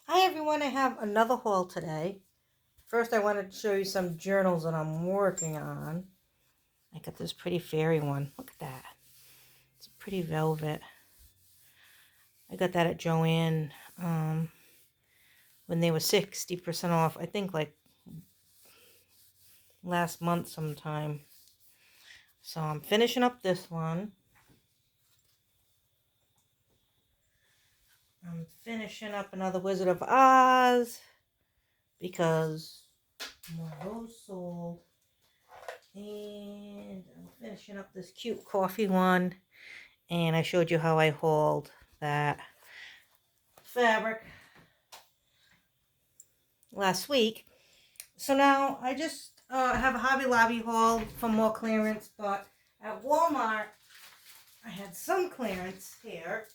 Hi everyone, I have another haul today. First I wanted to show you some journals that I'm working on. I got this pretty fairy one. Look at that. It's a pretty velvet. I got that at Joann when they were 60% off. I think like last month sometime. So I'm finishing up this one. I'm finishing up another Wizard of Oz because more of those sold. And I'm finishing up this cute coffee one. And I showed you how I hauled that fabric last week. So now I just have a Hobby Lobby haul for more clearance, but at Walmart I had some clearance here.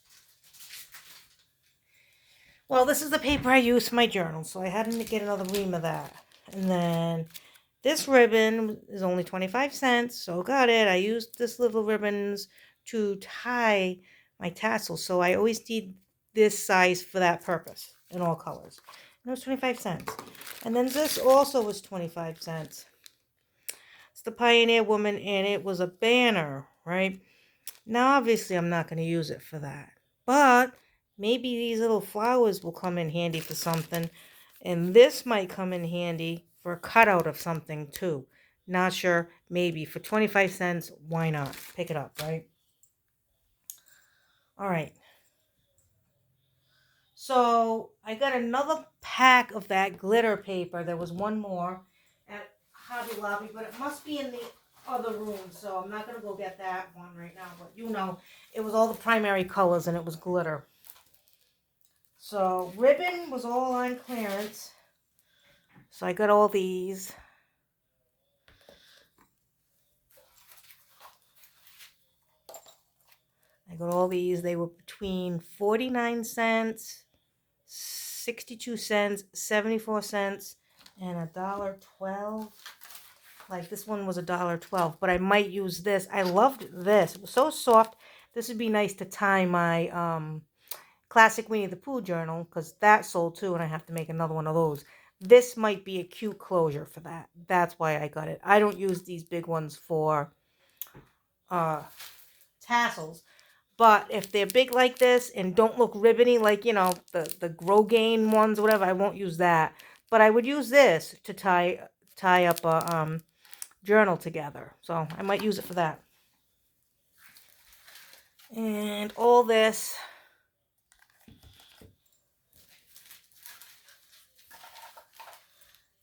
Well, this is the paper I use for my journal, so I had to get another ream of that. And then this ribbon is only 25 cents, so got it. I used this little ribbons to tie my tassels, so I always need this size for that purpose in all colors. And it was 25 cents. And then this also was 25 cents. It's the Pioneer Woman, and it was a banner, right? Now, obviously, I'm not going to use it for that. But maybe these little flowers will come in handy for something. And this might come in handy for a cutout of something, too. Not sure. Maybe. For 25 cents, why not? Pick it up, right? All right. So, I got another pack of that glitter paper. There was one more at Hobby Lobby, but it must be in the other room, so I'm not going to go get that one right now. But you know, it was all the primary colors and it was glitter. So, ribbon was all on clearance. So, I got all these. I got all these. They were between 49 cents, 62 cents, 74 cents, and $1.12. Like this one was $1.12, but I might use this. I loved this. It was so soft. This would be nice to tie my classic Winnie the Pooh journal because that sold too, and I have to make another one of those. This might be a cute closure for that. That's why I got it. I don't use these big ones for tassels. But if they're big like this and don't look ribbony like, you know, the Grosgain ones or whatever, I won't use that. But I would use this to tie up a journal together. So I might use it for that. And all this.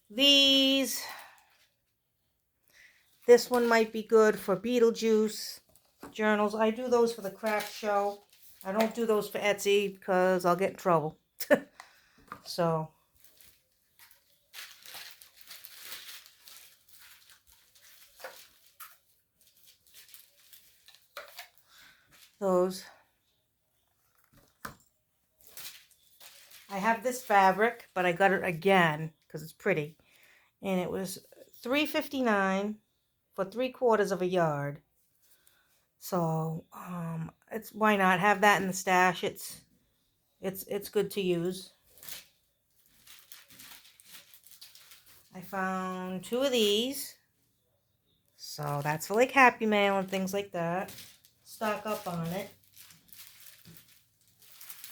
These. This one might be good for Beetlejuice journals. I do those for the craft show. I don't do those for Etsy because I'll get in trouble. So, those. I have this fabric, but I got it again because it's pretty. And it was $3.59 for 3/4 of a yard. So, it's why not have that in the stash? It's good to use. I found 2 of these. So that's for like Happy Mail and things like that. Stock up on it.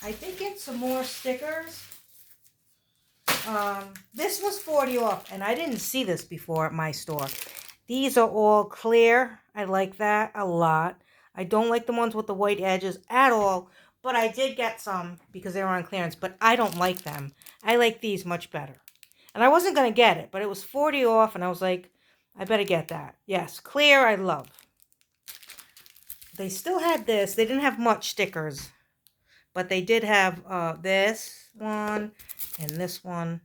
I did get some more stickers. This was 40 off, and I didn't see this before at my store. These are all clear. I like that a lot. I don't like the ones with the white edges at all, but I did get some because they were on clearance, but I don't like them. I like these much better. And I wasn't going to get it, but it was 40 off, and I was like, I better get that. Yes, clear I love. They still had this. They didn't have much stickers, but they did have this one and this one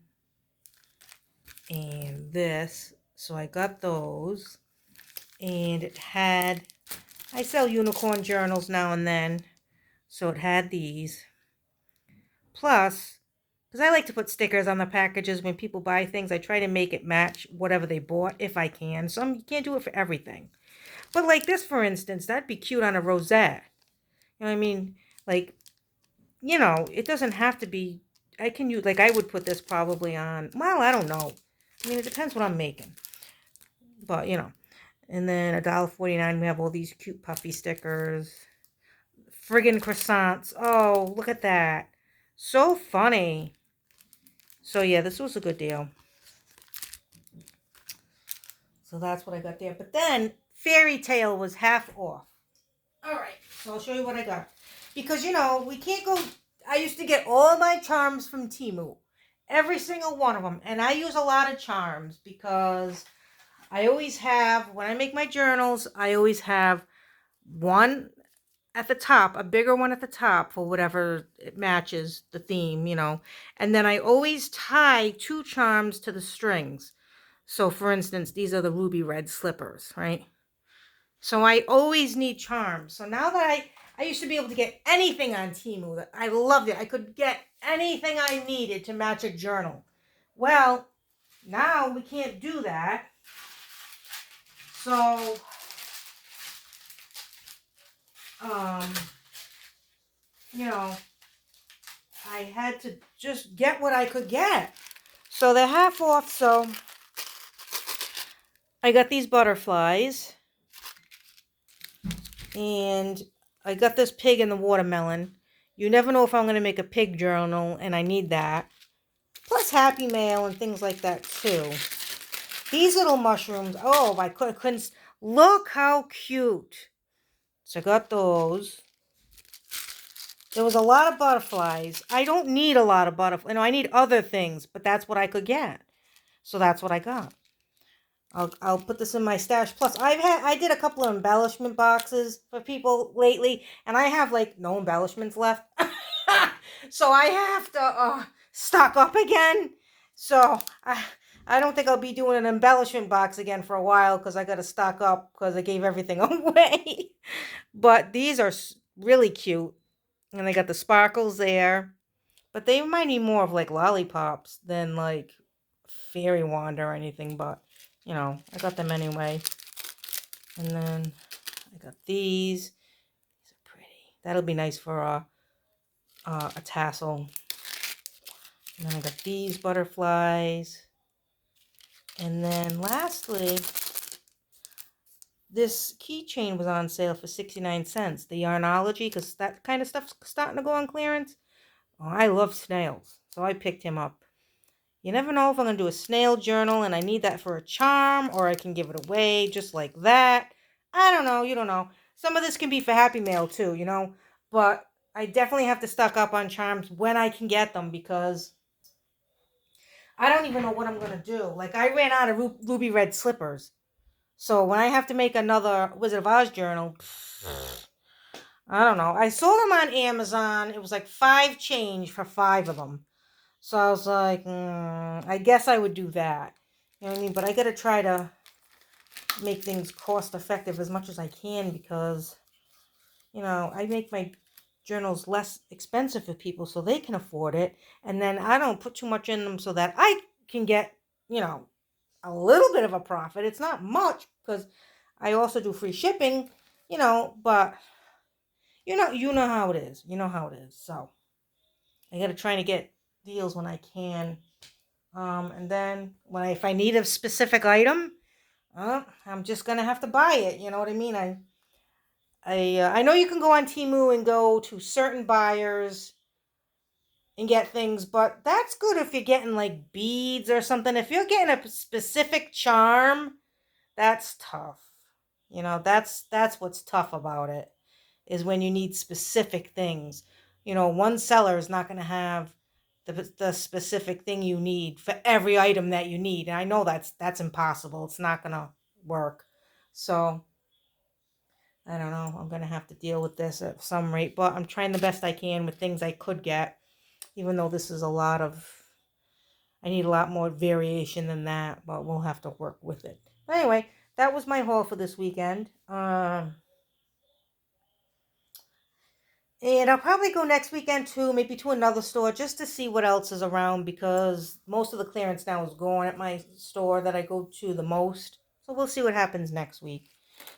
and this. So I got those. And it had, I sell unicorn journals now and then. So it had these. Plus, because I like to put stickers on the packages when people buy things, I try to make it match whatever they bought if I can. So you can't do it for everything. But like this, for instance, that'd be cute on a rosette. You know what I mean? Like, you know, it doesn't have to be I can use, like, I would put this probably on, well, I don't know. I mean, it depends what I'm making. But, you know. And then $1.49, we have all these cute puffy stickers. Friggin' croissants. Oh, look at that. So funny. So, yeah, this was a good deal. So that's what I got there. But then, Fairy Tale was half off. Alright, so I'll show you what I got. Because, you know, we can't go... I used to get all my charms from Temu. Every single one of them. And I use a lot of charms because I always have... When I make my journals, I always have one at the top, a bigger one at the top for whatever it matches the theme, you know. And then I always tie 2 charms to the strings. So, for instance, these are the ruby red slippers, right? So I always need charms. So now that I used to be able to get anything on Temu. That I loved it. I could get anything I needed to match a journal. Well, now we can't do that. So, you know, I had to just get what I could get. So they're half off. So I got these butterflies. And I got this pig and the watermelon. You never know if I'm going to make a pig journal, and I need that. Plus Happy Mail and things like that, too. These little mushrooms, oh, I couldn't... Look how cute. So I got those. There was a lot of butterflies. I don't need a lot of butterflies. No, I need other things, but that's what I could get. So that's what I got. I'll put this in my stash. Plus, I did a couple of embellishment boxes for people lately, and I have like no embellishments left, so I have to stock up again. So I don't think I'll be doing an embellishment box again for a while because I got to stock up because I gave everything away. But these are really cute, and they got the sparkles there, but they remind me more of like lollipops than like fairy wand or anything, but. You know, I got them anyway. And then I got these. These are pretty. That'll be nice for a tassel. And then I got these butterflies. And then lastly, this keychain was on sale for 69 cents. The Yarnology, because that kind of stuff's starting to go on clearance. Oh, I love snails, so I picked him up. You never know if I'm going to do a snail journal and I need that for a charm, or I can give it away just like that. I don't know. You don't know. Some of this can be for Happy Mail too, you know. But I definitely have to stock up on charms when I can get them because I don't even know what I'm going to do. Like, I ran out of ruby red slippers. So when I have to make another Wizard of Oz journal, I don't know. I saw them on Amazon. It was like $5 change for 5 of them. So I was like, I guess I would do that. You know what I mean? But I got to try to make things cost effective as much as I can because, you know, I make my journals less expensive for people so they can afford it. And then I don't put too much in them so that I can get, you know, a little bit of a profit. It's not much because I also do free shipping, you know, but you know how it is. You know how it is. So I got to try to get deals when I can. And then if I need a specific item, I'm just gonna have to buy it. You know what I mean? I know you can go on Temu and go to certain buyers and get things, but that's good if you're getting like beads or something. If you're getting a specific charm, that's tough. You know, that's what's tough about it, is when you need specific things. You know, one seller is not going to have the specific thing you need for every item that you need. And I know that's impossible. It's not going to work. So, I don't know. I'm going to have to deal with this at some rate. But I'm trying the best I can with things I could get. Even though this is I need a lot more variation than that. But we'll have to work with it. But anyway, that was my haul for this weekend. And I'll probably go next weekend too, maybe to another store just to see what else is around because most of the clearance now is gone at my store that I go to the most. So we'll see what happens next week.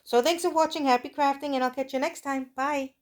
So thanks for watching Happy Crafting, and I'll catch you next time. Bye.